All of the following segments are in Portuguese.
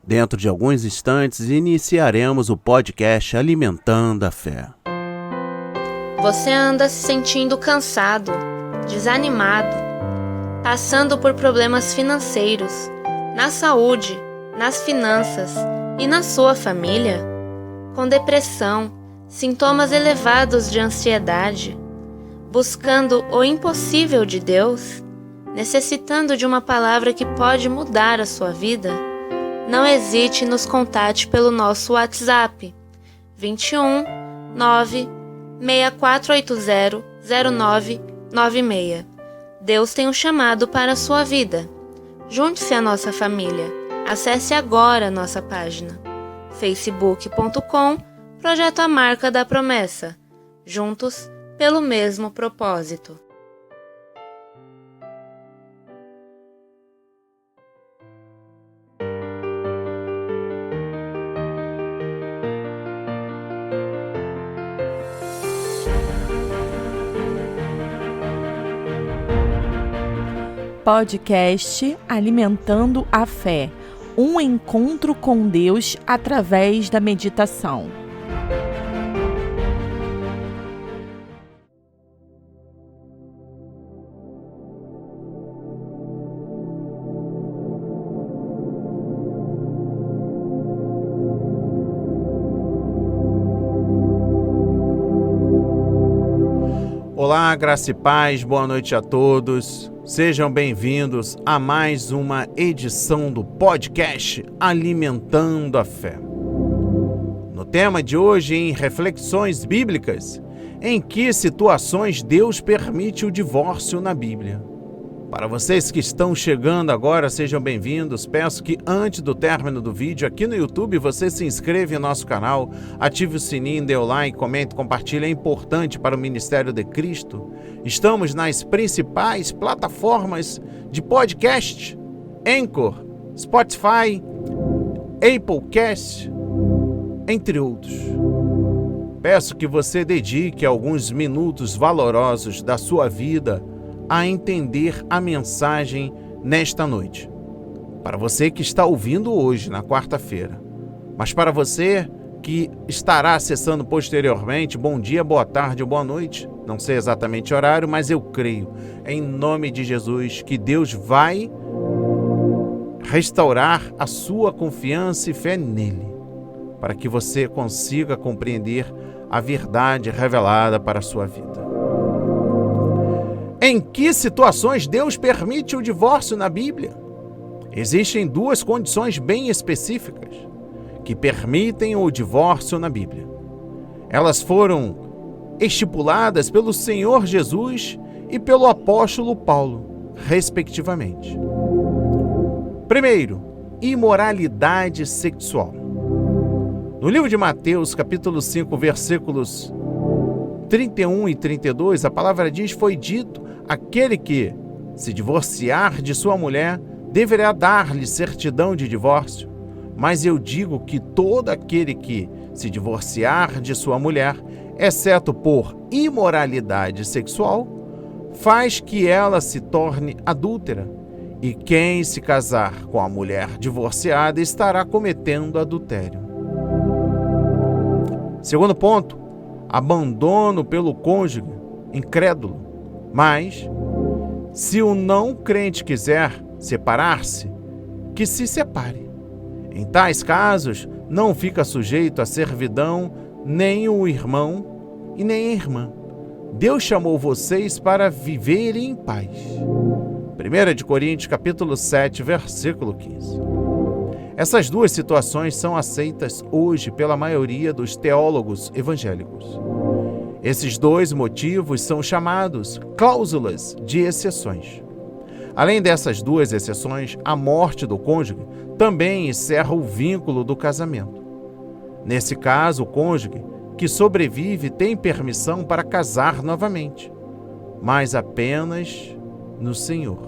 Dentro de alguns instantes, iniciaremos o podcast Alimentando a Fé. Você anda se sentindo cansado, desanimado, passando por problemas financeiros, na saúde, nas finanças e na sua família? Com depressão, sintomas elevados de ansiedade, buscando o impossível de Deus, necessitando de uma palavra que pode mudar a sua vida? Não hesite e nos contate pelo nosso WhatsApp 21 9 6480 0996. Deus tem um chamado para a sua vida. Junte-se à nossa família. Acesse agora a nossa página facebook.com Projeto A Marca da Promessa. Juntos pelo mesmo propósito. Podcast Alimentando a Fé, um encontro com Deus através da meditação. Olá, graça e paz, boa noite a todos. Sejam bem-vindos a mais uma edição do podcast Alimentando a Fé. No tema de hoje, em reflexões bíblicas, em que situações Deus permite o divórcio na Bíblia. Para vocês que estão chegando agora, sejam bem-vindos. Peço que antes do término do vídeo aqui no YouTube, você se inscreva em nosso canal, ative o sininho, dê o like, comente, compartilhe. É importante para o Ministério de Cristo. Estamos nas principais plataformas de podcast: Anchor, Spotify, Applecast, entre outros. Peço que você dedique alguns minutos valorosos da sua vida a entender a mensagem nesta noite. Para você que está ouvindo hoje, na quarta-feira, mas para você que estará acessando posteriormente, bom dia, boa tarde ou boa noite, não sei exatamente o horário, mas eu creio, em nome de Jesus, que Deus vai restaurar a sua confiança e fé nele, para que você consiga compreender a verdade revelada para a sua vida. Em que situações Deus permite o divórcio na Bíblia? Existem duas condições bem específicas que permitem o divórcio na Bíblia. Elas foram estipuladas pelo Senhor Jesus e pelo apóstolo Paulo, respectivamente. Primeiro, imoralidade sexual. No livro de Mateus, capítulo 5, versículos 31 e 32, a palavra diz: foi dito, aquele que se divorciar de sua mulher deverá dar-lhe certidão de divórcio. Mas eu digo que todo aquele que se divorciar de sua mulher, exceto por imoralidade sexual, faz que ela se torne adúltera. E quem se casar com a mulher divorciada estará cometendo adultério. Segundo ponto, abandono pelo cônjuge incrédulo. Mas, se o não crente quiser separar-se, que se separe. Em tais casos, não fica sujeito à servidão nem o irmão e nem a irmã. Deus chamou vocês para viverem em paz. 1 Coríntios, capítulo 7, versículo 15. Essas duas situações são aceitas hoje pela maioria dos teólogos evangélicos. Esses dois motivos são chamados cláusulas de exceções. Além dessas duas exceções, a morte do cônjuge também encerra o vínculo do casamento. Nesse caso, o cônjuge que sobrevive tem permissão para casar novamente, mas apenas no Senhor.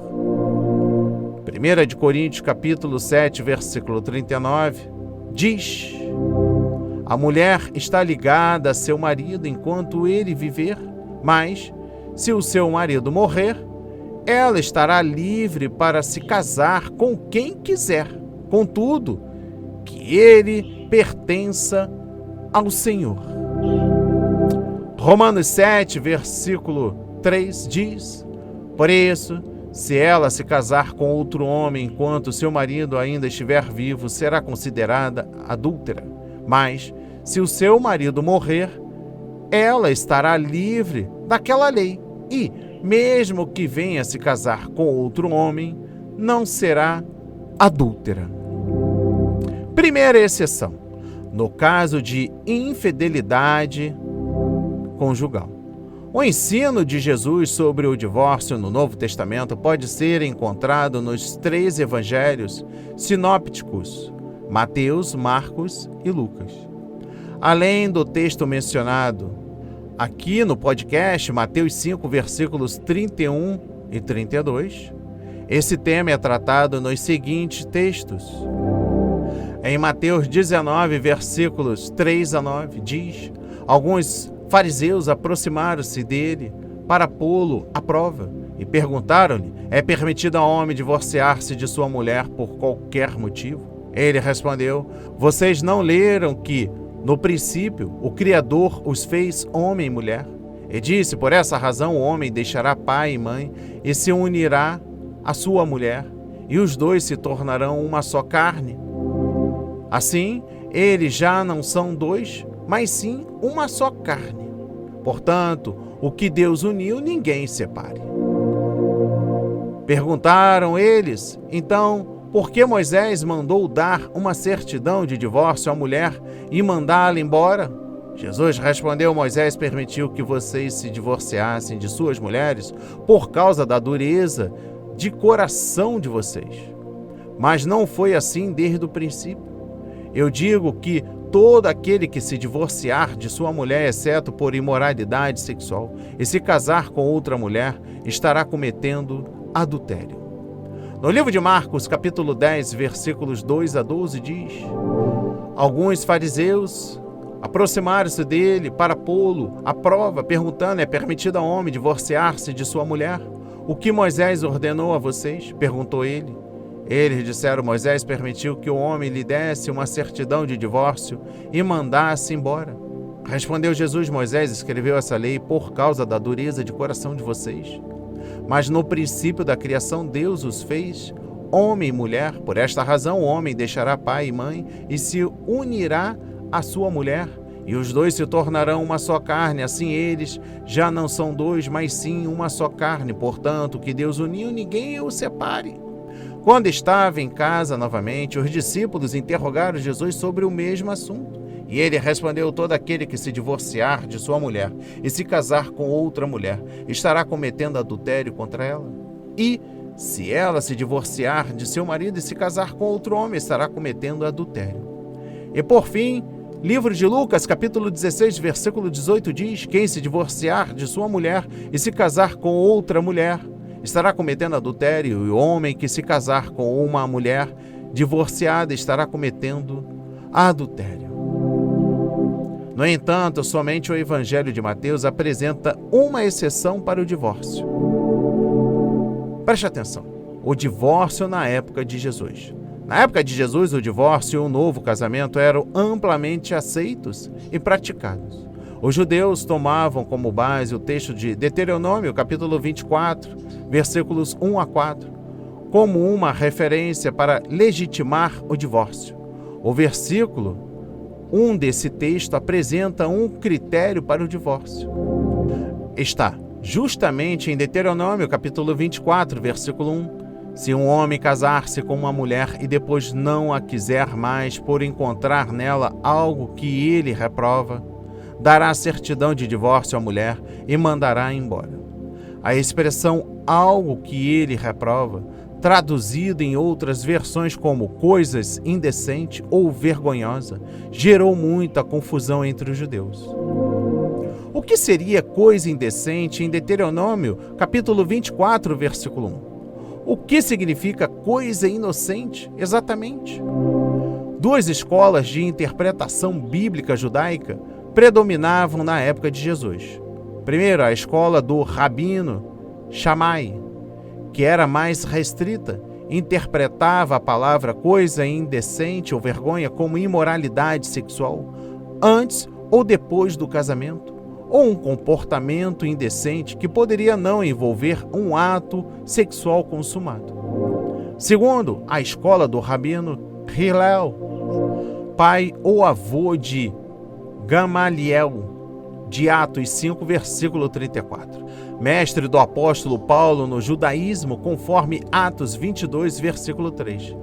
1 Coríntios, capítulo 7, versículo 39, diz: a mulher está ligada a seu marido enquanto ele viver, mas, se o seu marido morrer, ela estará livre para se casar com quem quiser. Contudo, que ele pertença ao Senhor. Romanos 7, versículo 3 diz: por isso, se ela se casar com outro homem enquanto seu marido ainda estiver vivo, será considerada adúltera. Mas, se o seu marido morrer, ela estará livre daquela lei e, mesmo que venha se casar com outro homem, não será adúltera. Primeira exceção, no caso de infidelidade conjugal. O ensino de Jesus sobre o divórcio no Novo Testamento pode ser encontrado nos 3 evangelhos sinópticos, Mateus, Marcos e Lucas. Além do texto mencionado aqui no podcast, Mateus 5, versículos 31 e 32, esse tema é tratado nos seguintes textos. Em Mateus 19, versículos 3 a 9, diz: alguns fariseus aproximaram-se dele para pô-lo à prova e perguntaram-lhe: é permitido ao homem divorciar-se de sua mulher por qualquer motivo? Ele respondeu: vocês não leram que, no princípio, o Criador os fez homem e mulher? E disse: por essa razão o homem deixará pai e mãe e se unirá à sua mulher, e os dois se tornarão uma só carne. Assim, eles já não são dois, mas sim uma só carne. Portanto, o que Deus uniu, ninguém separe. Perguntaram eles, então, por que Moisés mandou dar uma certidão de divórcio à mulher e mandá-la embora? Jesus respondeu: Moisés permitiu que vocês se divorciassem de suas mulheres por causa da dureza de coração de vocês. Mas não foi assim desde o princípio. Eu digo que todo aquele que se divorciar de sua mulher, exceto por imoralidade sexual, e se casar com outra mulher, estará cometendo adultério. No livro de Marcos, capítulo 10, versículos 2 a 12, diz: alguns fariseus aproximaram-se dele para pô-lo à prova, perguntando: é permitido ao homem divorciar-se de sua mulher? O que Moisés ordenou a vocês? Perguntou ele. Eles disseram: Moisés permitiu que o homem lhe desse uma certidão de divórcio e mandasse embora. Respondeu Jesus: Moisés escreveu essa lei por causa da dureza de coração de vocês. Mas no princípio da criação Deus os fez homem e mulher. Por esta razão o homem deixará pai e mãe e se unirá à sua mulher, e os dois se tornarão uma só carne. Assim eles já não são dois, mas sim uma só carne. Portanto, o que Deus uniu, ninguém o separe. Quando estava em casa novamente, os discípulos interrogaram Jesus sobre o mesmo assunto. E ele respondeu: todo aquele que se divorciar de sua mulher e se casar com outra mulher estará cometendo adultério contra ela. E, se ela se divorciar de seu marido e se casar com outro homem, estará cometendo adultério. E por fim, livro de Lucas, capítulo 16, versículo 18 diz: quem se divorciar de sua mulher e se casar com outra mulher estará cometendo adultério, e o homem que se casar com uma mulher divorciada estará cometendo adultério. No entanto, somente o Evangelho de Mateus apresenta uma exceção para o divórcio. Preste atenção: o divórcio na época de Jesus. Na época de Jesus, o divórcio e o novo casamento eram amplamente aceitos e praticados. Os judeus tomavam como base o texto de Deuteronômio, capítulo 24, versículos 1 a 4, como uma referência para legitimar o divórcio. O versículo 1 desse texto apresenta um critério para o divórcio. Está justamente em Deuteronômio, capítulo 24, versículo 1. Se um homem casar-se com uma mulher e depois não a quiser mais por encontrar nela algo que ele reprova, dará certidão de divórcio à mulher e mandará embora. A expressão algo que ele reprova, traduzida em outras versões como coisas indecente ou vergonhosa, gerou muita confusão entre os judeus. O que seria coisa indecente em Deuteronômio, capítulo 24, versículo 1? O que significa coisa inocente, exatamente? Duas escolas de interpretação bíblica judaica predominavam na época de Jesus. Primeiro, a escola do Rabino Shammai, que era mais restrita interpretava a palavra coisa indecente ou vergonha como imoralidade sexual antes ou depois do casamento, ou um comportamento indecente que poderia não envolver um ato sexual consumado. Segundo a escola do rabino Hillel, pai ou avô de Gamaliel, de Atos 5, versículo 34, mestre do apóstolo Paulo no judaísmo, conforme Atos 22, versículo 3,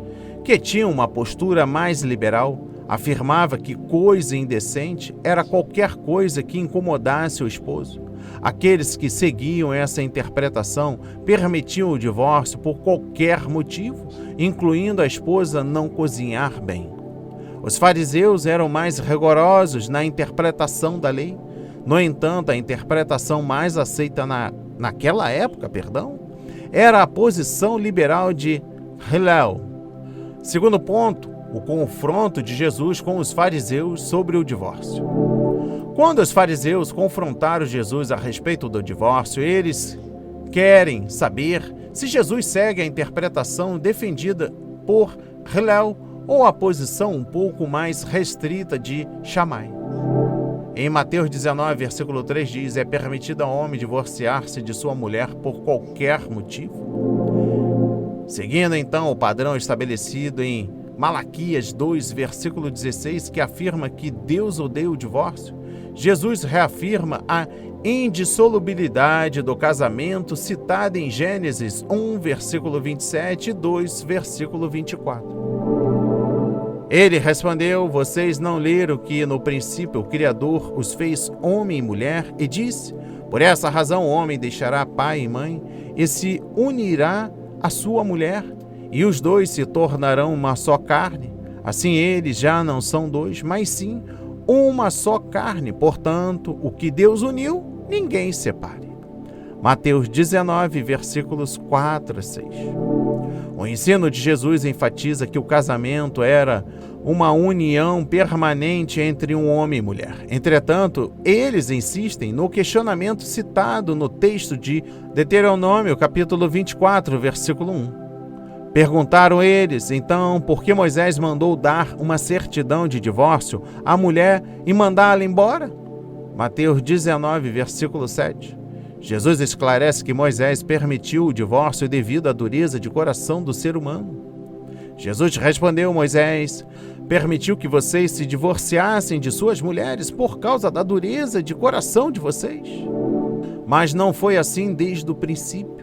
que tinha uma postura mais liberal, afirmava que coisa indecente era qualquer coisa que incomodasse o esposo. Aqueles que seguiam essa interpretação permitiam o divórcio por qualquer motivo, incluindo a esposa não cozinhar bem. Os fariseus eram mais rigorosos na interpretação da lei. No entanto, a interpretação mais aceita naquela época, era a posição liberal de Hillel. Segundo ponto, o confronto de Jesus com os fariseus sobre o divórcio. Quando os fariseus confrontaram Jesus a respeito do divórcio, eles querem saber se Jesus segue a interpretação defendida por Hillel ou a posição um pouco mais restrita de Shammai. Em Mateus 19, versículo 3 diz: é permitido ao homem divorciar-se de sua mulher por qualquer motivo. Seguindo então o padrão estabelecido em Malaquias 2, versículo 16, que afirma que Deus odeia o divórcio, Jesus reafirma a indissolubilidade do casamento citada em Gênesis 1, versículo 27 e 2, versículo 24. Ele respondeu: vocês não leram que no princípio o Criador os fez homem e mulher e disse: por essa razão o homem deixará pai e mãe e se unirá à sua mulher e os dois se tornarão uma só carne. Assim eles já não são dois, mas sim uma só carne. Portanto, o que Deus uniu, ninguém separe. Mateus 19, versículos 4 a 6. O ensino de Jesus enfatiza que o casamento era uma união permanente entre um homem e mulher. Entretanto, eles insistem no questionamento citado no texto de Deuteronômio, capítulo 24, versículo 1. Perguntaram eles, então, por que Moisés mandou dar uma certidão de divórcio à mulher e mandá-la embora? Mateus 19, versículo 7. Jesus esclarece que Moisés permitiu o divórcio devido à dureza de coração do ser humano. Jesus respondeu: Moisés permitiu que vocês se divorciassem de suas mulheres por causa da dureza de coração de vocês. Mas não foi assim desde o princípio.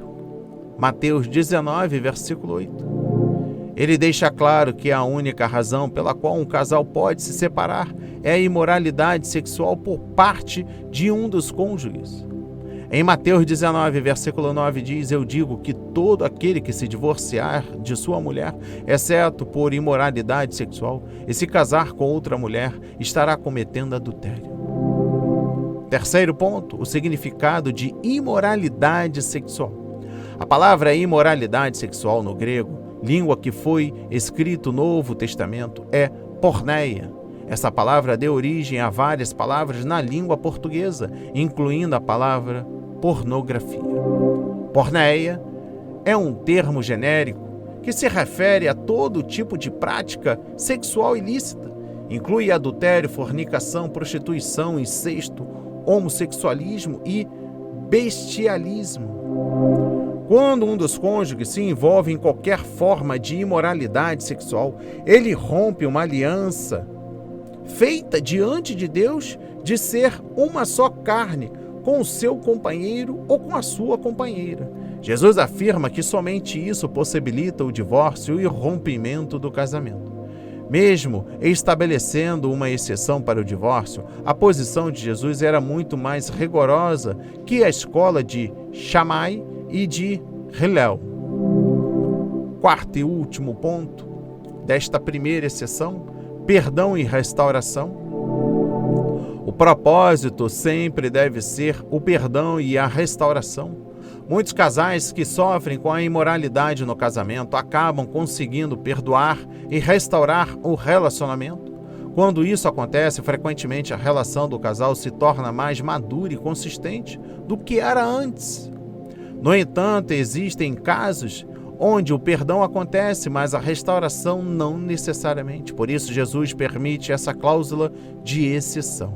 Mateus 19, versículo 8. Ele deixa claro que a única razão pela qual um casal pode se separar é a imoralidade sexual por parte de um dos cônjuges. Em Mateus 19, versículo 9 diz: eu digo que todo aquele que se divorciar de sua mulher, exceto por imoralidade sexual, e se casar com outra mulher, estará cometendo adultério. Terceiro ponto, o significado de imoralidade sexual. A palavra imoralidade sexual no grego, língua que foi escrito o Novo Testamento, é porneia. Essa palavra deu origem a várias palavras na língua portuguesa, incluindo a palavra pornografia. Porneia é um termo genérico que se refere a todo tipo de prática sexual ilícita. Inclui adultério, fornicação, prostituição, incesto, homossexualismo e bestialismo. Quando um dos cônjuges se envolve em qualquer forma de imoralidade sexual, ele rompe uma aliança feita diante de Deus de ser uma só carne com o seu companheiro ou com a sua companheira. Jesus afirma que somente isso possibilita o divórcio e o rompimento do casamento. Mesmo estabelecendo uma exceção para o divórcio, a posição de Jesus era muito mais rigorosa que a escola de Shammai e de Hillel. Quarto e último ponto desta primeira exceção: perdão e restauração. O propósito sempre deve ser o perdão e a restauração. Muitos casais que sofrem com a imoralidade no casamento acabam conseguindo perdoar e restaurar o relacionamento. Quando isso acontece, frequentemente a relação do casal se torna mais madura e consistente do que era antes. No entanto, existem casos onde o perdão acontece, mas a restauração não necessariamente. Por isso, Jesus permite essa cláusula de exceção.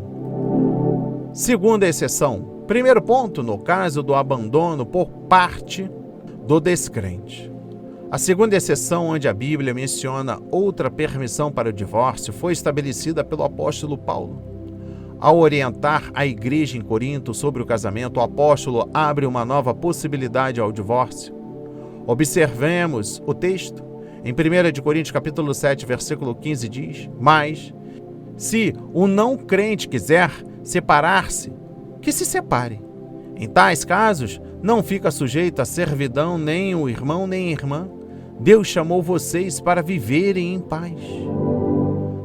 Segunda exceção. Primeiro ponto, no caso do abandono por parte do descrente. A segunda exceção, onde a Bíblia menciona outra permissão para o divórcio, foi estabelecida pelo apóstolo Paulo. Ao orientar a igreja em Corinto sobre o casamento, o apóstolo abre uma nova possibilidade ao divórcio. Observemos o texto. Em 1 Coríntios capítulo 7, versículo 15 diz: Mas, se o não crente quiser separar-se, que se separe. Em tais casos, não fica sujeito à servidão nem o irmão nem a irmã. Deus chamou vocês para viverem em paz.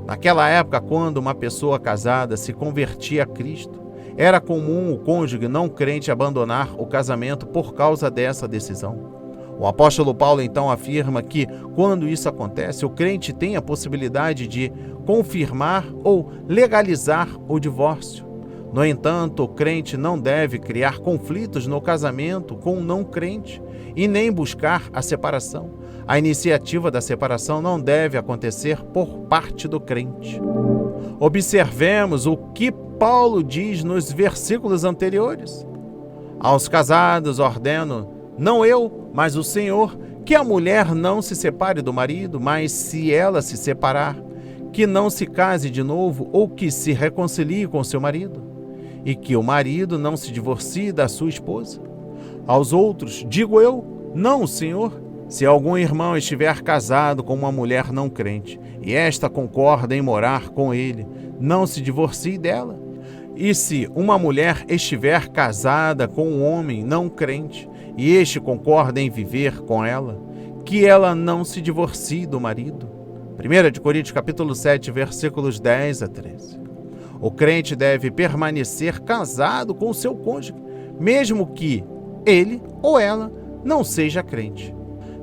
Naquela época, quando uma pessoa casada se convertia a Cristo, era comum o cônjuge não crente abandonar o casamento por causa dessa decisão. O apóstolo Paulo então afirma que, quando isso acontece, o crente tem a possibilidade de confirmar ou legalizar o divórcio. No entanto, o crente não deve criar conflitos no casamento com o não crente e nem buscar a separação. A iniciativa da separação não deve acontecer por parte do crente. Observemos o que Paulo diz nos versículos anteriores. Aos casados ordeno, não eu, mas o Senhor, que a mulher não se separe do marido, mas se ela se separar, que não se case de novo ou que se reconcilie com seu marido, e que o marido não se divorcie da sua esposa. Aos outros, digo eu, não o Senhor, se algum irmão estiver casado com uma mulher não crente, e esta concorda em morar com ele, não se divorcie dela. E se uma mulher estiver casada com um homem não crente, e este concorda em viver com ela, que ela não se divorcie do marido. 1 Coríntios capítulo 7, versículos 10 a 13. O crente deve permanecer casado com o seu cônjuge, mesmo que ele ou ela não seja crente.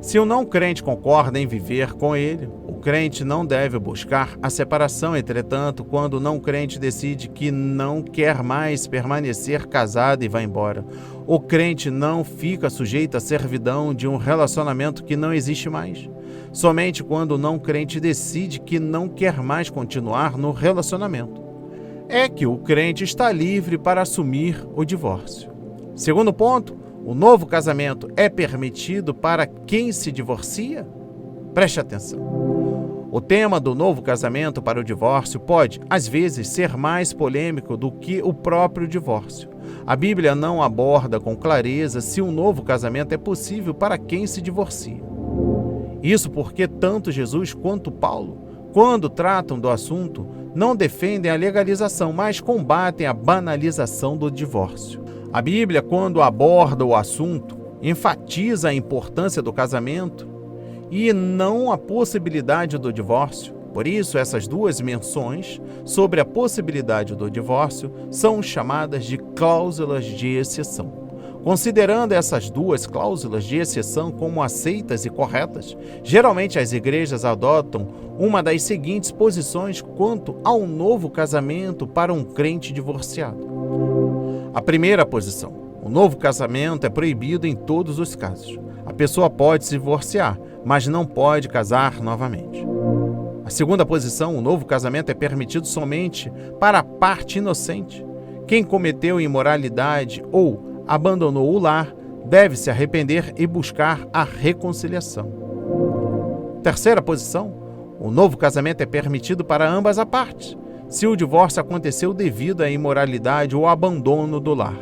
Se o não crente concorda em viver com ele, o crente não deve buscar a separação. Entretanto, quando o não crente decide que não quer mais permanecer casado e vai embora, o crente não fica sujeito à servidão de um relacionamento que não existe mais. Somente quando o não crente decide que não quer mais continuar no relacionamento, é que o crente está livre para assumir o divórcio. Segundo ponto, o novo casamento é permitido para quem se divorcia? Preste atenção. O tema do novo casamento para o divórcio pode, às vezes, ser mais polêmico do que o próprio divórcio. A Bíblia não aborda com clareza se um novo casamento é possível para quem se divorcia. Isso porque tanto Jesus quanto Paulo, quando tratam do assunto, não defendem a legalização, mas combatem a banalização do divórcio. A Bíblia, quando aborda o assunto, enfatiza a importância do casamento e não a possibilidade do divórcio. Por isso, essas duas menções sobre a possibilidade do divórcio são chamadas de cláusulas de exceção. Considerando essas duas cláusulas de exceção como aceitas e corretas, geralmente as igrejas adotam uma das seguintes posições quanto ao novo casamento para um crente divorciado. A primeira posição: o novo casamento é proibido em todos os casos. A pessoa pode se divorciar, mas não pode casar novamente. A segunda posição: o novo casamento é permitido somente para a parte inocente. Quem cometeu imoralidade ou abandonou o lar deve se arrepender e buscar a reconciliação. Terceira posição: o novo casamento é permitido para ambas as partes, se o divórcio aconteceu devido à imoralidade ou abandono do lar.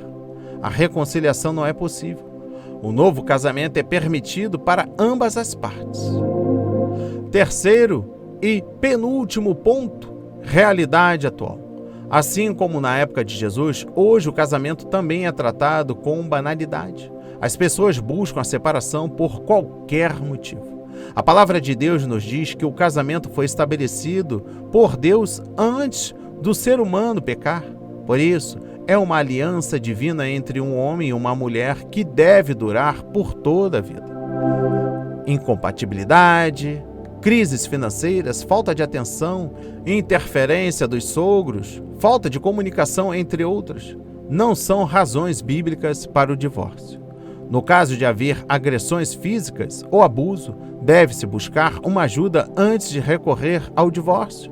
A reconciliação não é possível. O novo casamento é permitido para ambas as partes. Terceiro e penúltimo ponto: realidade atual. Assim como na época de Jesus, hoje o casamento também é tratado com banalidade. As pessoas buscam a separação por qualquer motivo. A palavra de Deus nos diz que o casamento foi estabelecido por Deus antes do ser humano pecar. Por isso, é uma aliança divina entre um homem e uma mulher que deve durar por toda a vida. Incompatibilidade, crises financeiras, falta de atenção, interferência dos sogros, falta de comunicação, entre outras, não são razões bíblicas para o divórcio. No caso de haver agressões físicas ou abuso, deve-se buscar uma ajuda antes de recorrer ao divórcio.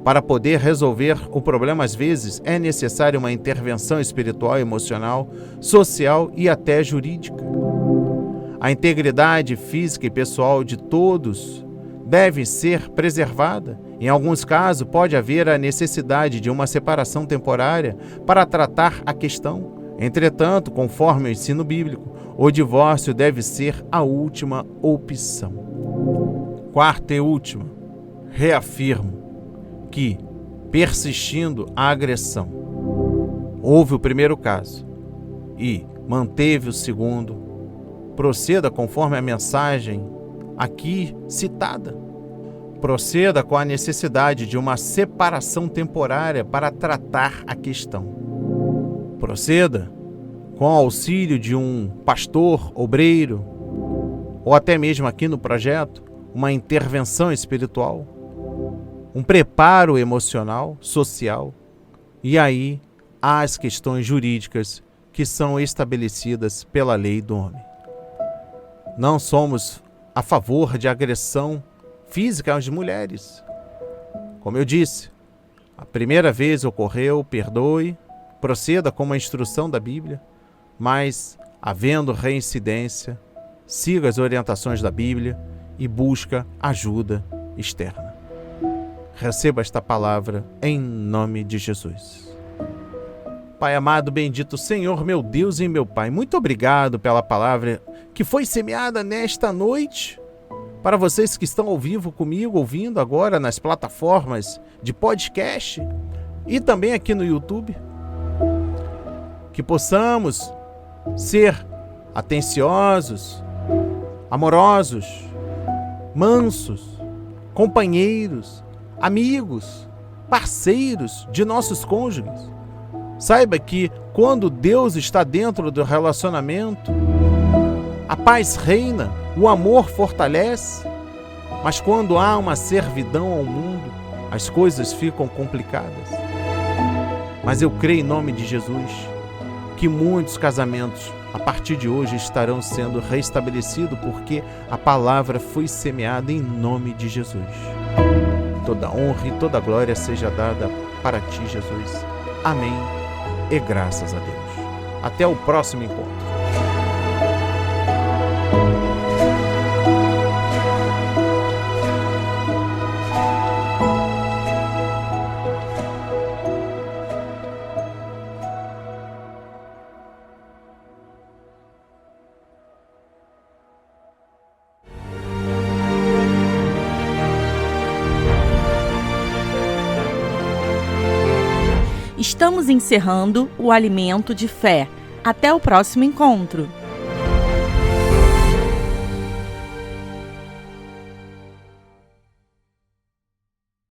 Para poder resolver o problema, às vezes, é necessária uma intervenção espiritual, emocional, social e até jurídica. A integridade física e pessoal de todos deve ser preservada. Em alguns casos, pode haver a necessidade de uma separação temporária para tratar a questão. Entretanto, conforme o ensino bíblico, o divórcio deve ser a última opção. Quarta e última, reafirmo que, persistindo a agressão, houve o primeiro caso e manteve o segundo, proceda conforme a mensagem aqui citada. Proceda com a necessidade de uma separação temporária para tratar a questão. Proceda com o auxílio de um pastor, obreiro, ou até mesmo aqui no projeto, uma intervenção espiritual, um preparo emocional, social, e aí há as questões jurídicas que são estabelecidas pela lei do homem. Não somos a favor de agressão física às mulheres. Como eu disse, a primeira vez ocorreu, perdoe, proceda com uma instrução da Bíblia, mas, havendo reincidência, siga as orientações da Bíblia e busca ajuda externa. Receba esta palavra em nome de Jesus. Pai amado, bendito Senhor, meu Deus e meu Pai, muito obrigado pela palavra que foi semeada nesta noite. Para vocês que estão ao vivo comigo, ouvindo agora nas plataformas de podcast e também aqui no YouTube, que possamos ser atenciosos, amorosos, mansos, companheiros, amigos, parceiros de nossos cônjuges. Saiba que quando Deus está dentro do relacionamento, a paz reina, o amor fortalece, mas quando há uma servidão ao mundo, as coisas ficam complicadas. Mas eu creio em nome de Jesus que muitos casamentos a partir de hoje estarão sendo restabelecidos porque a palavra foi semeada em nome de Jesus. Toda honra e toda glória seja dada para ti, Jesus. Amém e graças a Deus. Até o próximo encontro. Estamos encerrando o Alimento de Fé. Até o próximo encontro.